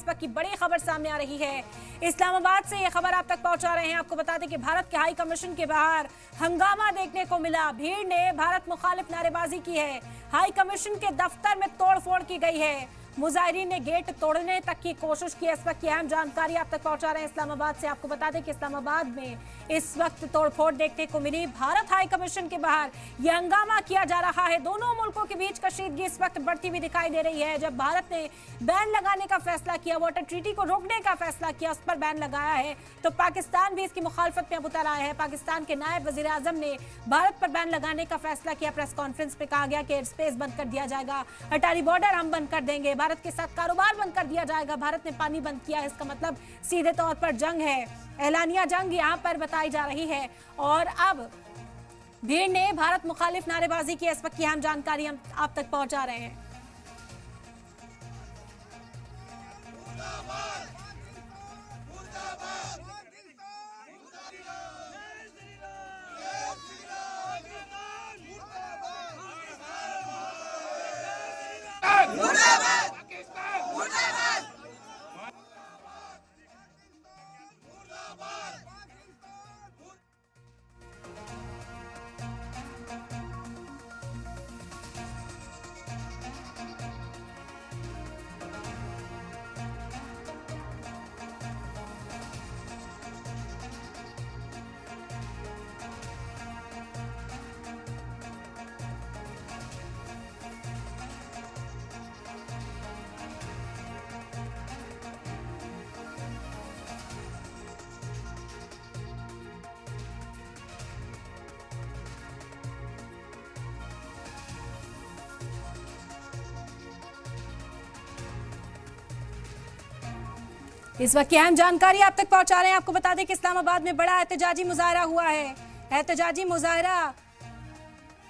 वक्त की बड़ी खबर सामने आ रही है। इस्लामाबाद से ये खबर आप तक पहुंचा रहे हैं। आपको बता दें कि भारत के हाई कमीशन के बाहर हंगामा देखने को मिला। भीड़ ने भारत मुखालिफ नारेबाजी की है। हाई कमीशन के दफ्तर में तोड़फोड़ की गई है। मुजाहिरीन ने गेट तोड़ने तक की कोशिश की। इस वक्त की अहम जानकारी आप तक पहुंचा रहे हैं इस्लामाबाद से। आपको बता दें कि इस्लामाबाद में इस वक्त तोड़फोड़ देखने को मिली। भारत हाई कमीशन के बाहर यह हंगामा किया जा रहा है। दोनों मुल्कों के बीच कशीदगी इस वक्त बढ़ती हुई दिखाई दे रही है। जब भारत ने बैन लगाने का फैसला किया, वाटर ट्रीटी को रोकने का फैसला किया, उस पर बैन लगाया है, तो पाकिस्तान भी इसकी मुखालफत में अब उतर आया है। पाकिस्तान के नायब वजीर आजम ने भारत पर बैन लगाने का फैसला किया। प्रेस कॉन्फ्रेंस में कहा गया कि एयर स्पेस बंद कर दिया जाएगा, अटारी बॉर्डर हम बंद कर देंगे, भारत के साथ कारोबार बंद कर दिया जाएगा। भारत ने पानी बंद किया है, इसका मतलब सीधे तौर पर जंग है, एलानिया जंग यहां पर बताई जा रही है। और अब भीड़ ने भारत मुखालिफ नारेबाजी की। इस वक्त की अहम जानकारी हम आप तक पहुंचा रहे हैं। इस वक्त की अहम जानकारी आप तक पहुंचा रहे हैं। आपको बता दें कि इस्लामाबाद में बड़ा एहतजाजी मुजाहरा हुआ है। एहतजाजी मुजाहरा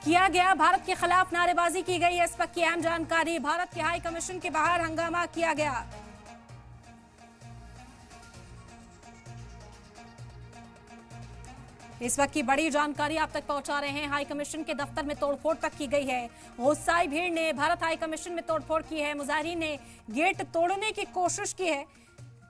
किया गया, भारत के खिलाफ नारेबाजी की गई है। इस वक्त की अहम जानकारी, भारत के हाई कमीशन के बाहर हंगामा किया गया। इस वक्त की बड़ी जानकारी आप तक पहुंचा रहे हैं। हाई कमीशन के दफ्तर में तोड़फोड़ तक की गई है। गुस्साई भीड़ ने भारत हाई कमीशन में तोड़फोड़ की है। मुजाहिरीन ने गेट तोड़ने की कोशिश की है।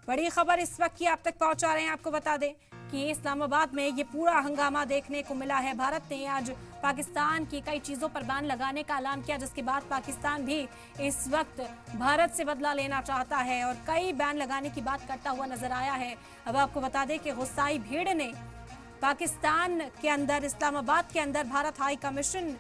बड़ी खबर इस वक्त की आप तक पहुंचा रहे हैं। आपको बता दें कि इस्लामाबाद में ये पूरा हंगामा देखने को मिला है। भारत ने आज पाकिस्तान की कई चीज़ों पर बैन लगाने का ऐलान किया, जिसके बाद पाकिस्तान भी इस वक्त भारत से बदला लेना चाहता है और कई बैन लगाने की बात करता हुआ नजर आया है। अब आपको बता दें कि गुस्साई भीड़ ने पाकिस्तान के अंदर, इस्लामाबाद के अंदर भारत हाई कमीशन